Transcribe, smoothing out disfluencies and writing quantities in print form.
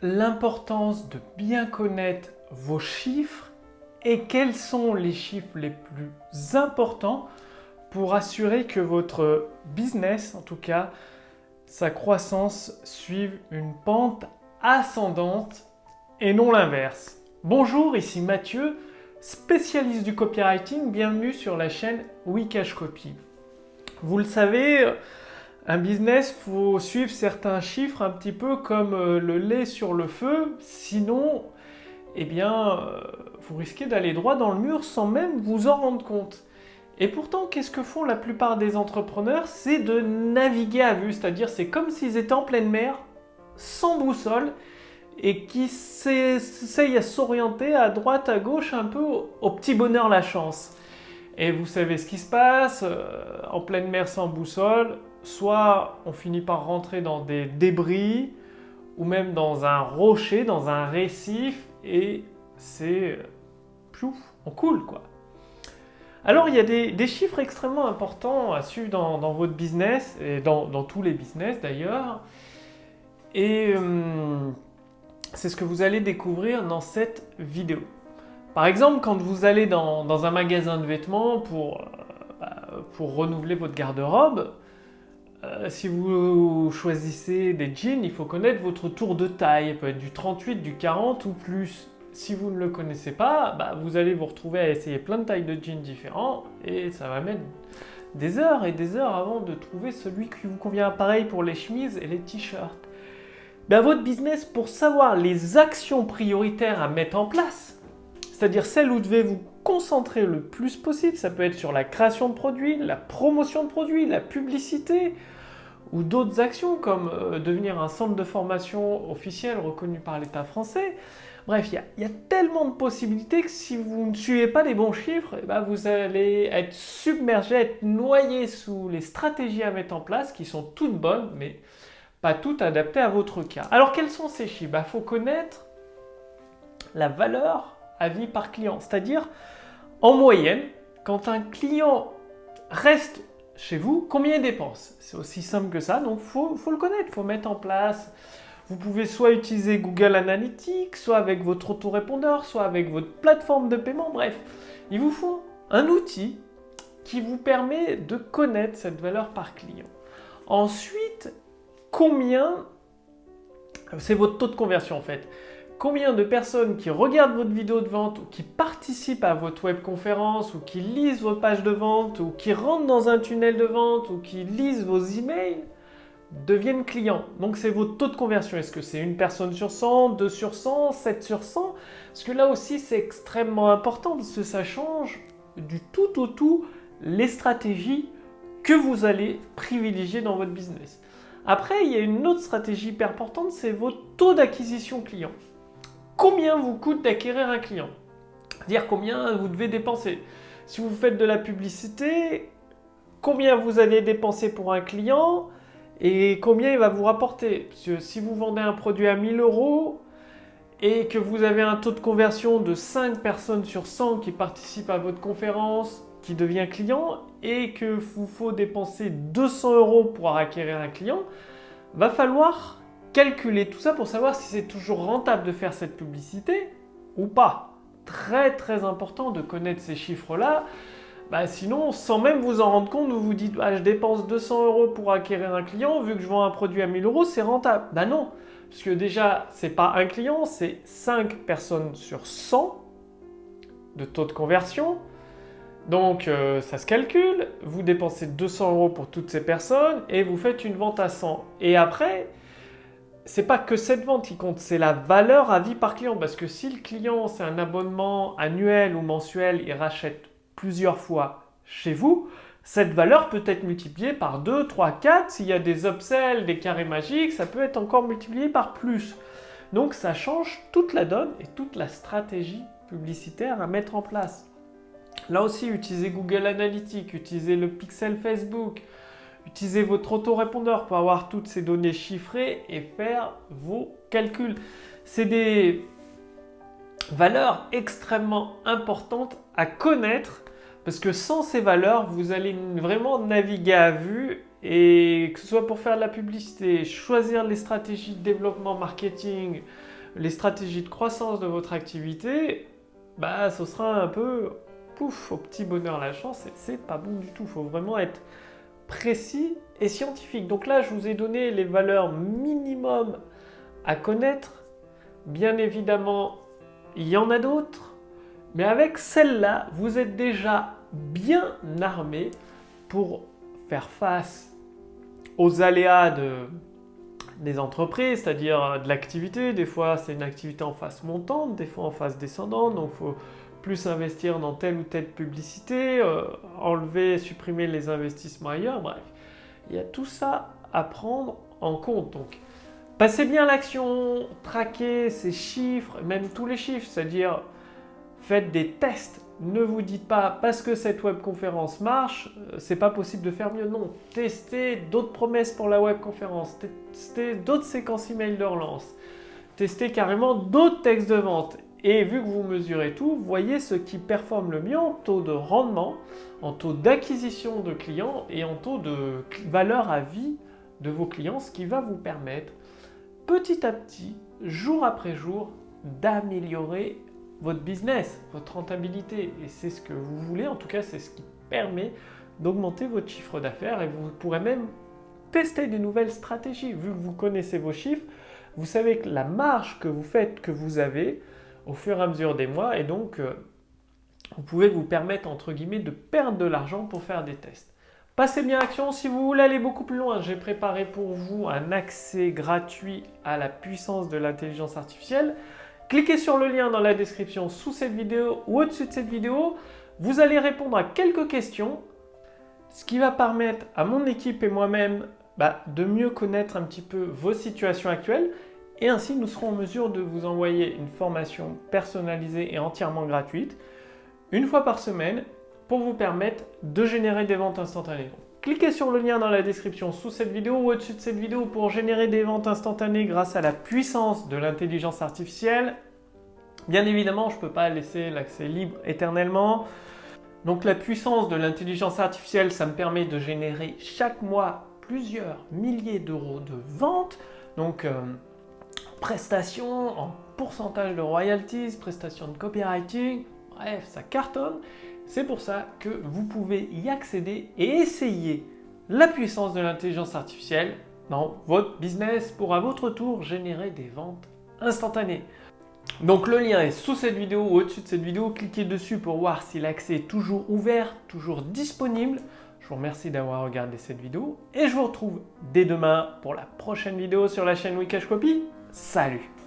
l'importance de bien connaître vos chiffres et quels sont les chiffres les plus importants pour assurer que votre business, en tout cas, sa croissance suive une pente ascendante et non l'inverse. Bonjour, ici Mathieu, spécialiste du copywriting, bienvenue sur la chaîne Wikash Copy. Vous le savez, un business, il faut suivre certains chiffres un petit peu comme le lait sur le feu, sinon, vous risquez d'aller droit dans le mur sans même vous en rendre compte. Et pourtant, qu'est-ce que font la plupart des entrepreneurs? C'est de naviguer à vue, c'est-à-dire c'est comme s'ils étaient en pleine mer, sans boussole, et qui essayent à s'orienter à droite, à gauche, un peu au petit bonheur la chance. Et vous savez ce qui se passe, en pleine mer sans boussole, soit on finit par rentrer dans des débris, ou même dans un rocher, dans un récif, et c'est piouf, on coule quoi. Alors il y a des chiffres extrêmement importants à suivre dans votre business, et dans tous les business d'ailleurs, et c'est ce que vous allez découvrir dans cette vidéo. Par exemple, quand vous allez dans un magasin de vêtements pour renouveler votre garde-robe, si vous choisissez des jeans, il faut connaître votre tour de taille. Il peut être du 38, du 40 ou plus. Si vous ne le connaissez pas, vous allez vous retrouver à essayer plein de tailles de jeans différents et ça va mettre des heures et des heures avant de trouver celui qui vous convient. Pareil pour les chemises et les t-shirts. Votre business, pour savoir les actions prioritaires à mettre en place, c'est-à-dire celles où vous devez vous concentrer le plus possible, ça peut être sur la création de produits, la promotion de produits, la publicité, ou d'autres actions comme devenir un centre de formation officiel reconnu par l'État français. Bref, il y a tellement de possibilités que si vous ne suivez pas les bons chiffres, vous allez être submergé, être noyé sous les stratégies à mettre en place qui sont toutes bonnes, mais pas toutes adaptées à votre cas. Alors quels sont ces chiffres? Il faut connaître la valeur à vie par client, c'est-à-dire en moyenne, quand un client reste chez vous, combien il dépense? C'est aussi simple que ça, donc faut le connaître, il faut mettre en place. Vous pouvez soit utiliser Google Analytics, soit avec votre autorépondeur, soit avec votre plateforme de paiement, bref. Il vous faut un outil qui vous permet de connaître cette valeur par client. Ensuite, c'est votre taux de conversion en fait. Combien de personnes qui regardent votre vidéo de vente ou qui participent à votre webconférence ou qui lisent vos pages de vente ou qui rentrent dans un tunnel de vente ou qui lisent vos emails deviennent clients. Donc c'est votre taux de conversion. Est-ce que c'est 1 personne sur 100, 2 sur 100, 7 sur 100? Parce que là aussi c'est extrêmement important parce que ça change du tout au tout les stratégies que vous allez privilégier dans votre business. Après, il y a une autre stratégie hyper importante, c'est votre taux d'acquisition client. Combien vous coûte d'acquérir un client? C'est-à-dire combien vous devez dépenser. Si vous faites de la publicité, combien vous allez dépenser pour un client et combien il va vous rapporter. Parce que si vous vendez un produit à 1 000 € et que vous avez un taux de conversion de 5 personnes sur 100 qui participent à votre conférence, qui devient client, et que vous faut dépenser 200 € pour acquérir un client, va falloir calculer tout ça pour savoir si c'est toujours rentable de faire cette publicité ou pas. Très très important de connaître ces chiffres-là. Sinon, sans même vous en rendre compte, vous vous dites je dépense 200 € pour acquérir un client, vu que je vends un produit à 1 000 €, c'est rentable. Non, parce que déjà, c'est pas un client, c'est 5 personnes sur 100 de taux de conversion. Donc ça se calcule, vous dépensez 200 € pour toutes ces personnes et vous faites une vente à 100. Et après, c'est pas que cette vente qui compte, c'est la valeur à vie par client. Parce que si le client, c'est un abonnement annuel ou mensuel, il rachète plusieurs fois chez vous, cette valeur peut être multipliée par 2, 3, 4. S'il y a des upsells, des carrés magiques, ça peut être encore multiplié par plus. Donc ça change toute la donne et toute la stratégie publicitaire à mettre en place. Là aussi, utilisez Google Analytics, utilisez le pixel Facebook, utilisez votre autorépondeur pour avoir toutes ces données chiffrées et faire vos calculs. C'est des valeurs extrêmement importantes à connaître parce que sans ces valeurs, vous allez vraiment naviguer à vue et que ce soit pour faire de la publicité, choisir les stratégies de développement marketing, les stratégies de croissance de votre activité, bah ce sera un peu pouf, au petit bonheur la chance, et c'est pas bon du tout. Il faut vraiment être précis et scientifique. Donc là, je vous ai donné les valeurs minimum à connaître. Bien évidemment, il y en a d'autres, mais avec celle-là, vous êtes déjà bien armé pour faire face aux aléas des entreprises, c'est-à-dire de l'activité. Des fois, c'est une activité en phase montante, des fois en phase descendante, donc il faut plus investir dans telle ou telle publicité, enlever, supprimer les investissements ailleurs, bref. Il y a tout ça à prendre en compte. Donc, passez bien à l'action, traquez ces chiffres, même tous les chiffres, c'est-à-dire faites des tests. Ne vous dites pas parce que cette webconférence marche, c'est pas possible de faire mieux. Non, testez d'autres promesses pour la webconférence, testez d'autres séquences email de relance, testez carrément d'autres textes de vente. Et vu que vous mesurez tout, voyez ce qui performe le mieux en taux de rendement, en taux d'acquisition de clients et en taux de valeur à vie de vos clients, ce qui va vous permettre petit à petit, jour après jour, d'améliorer votre business, votre rentabilité. Et c'est ce que vous voulez, en tout cas c'est ce qui permet d'augmenter votre chiffre d'affaires, et vous pourrez même tester des nouvelles stratégies. Vu que vous connaissez vos chiffres, vous savez que la marge que vous faites, que vous avez au fur et à mesure des mois, et donc vous pouvez vous permettre entre guillemets de perdre de l'argent pour faire des tests. Passez bien à l'action. Si vous voulez aller beaucoup plus loin, j'ai préparé pour vous un accès gratuit à la puissance de l'intelligence artificielle. Cliquez sur le lien dans la description sous cette vidéo ou au-dessus de cette vidéo. Vous allez répondre à quelques questions, ce qui va permettre à mon équipe et moi-même de mieux connaître un petit peu vos situations actuelles. Et ainsi, nous serons en mesure de vous envoyer une formation personnalisée et entièrement gratuite, une fois par semaine, pour vous permettre de générer des ventes instantanées. Donc, cliquez sur le lien dans la description sous cette vidéo ou au-dessus de cette vidéo pour générer des ventes instantanées grâce à la puissance de l'intelligence artificielle. Bien évidemment, je ne peux pas laisser l'accès libre éternellement. Donc la puissance de l'intelligence artificielle, ça me permet de générer chaque mois plusieurs milliers d'euros de ventes. Donc prestations en pourcentage de royalties, prestations de copywriting, bref, ça cartonne. C'est pour ça que vous pouvez y accéder et essayer la puissance de l'intelligence artificielle dans votre business pour à votre tour générer des ventes instantanées. Donc le lien est sous cette vidéo ou au-dessus de cette vidéo. Cliquez dessus pour voir si l'accès est toujours ouvert, toujours disponible. Je vous remercie d'avoir regardé cette vidéo et je vous retrouve dès demain pour la prochaine vidéo sur la chaîne Wikash Copy. Salut!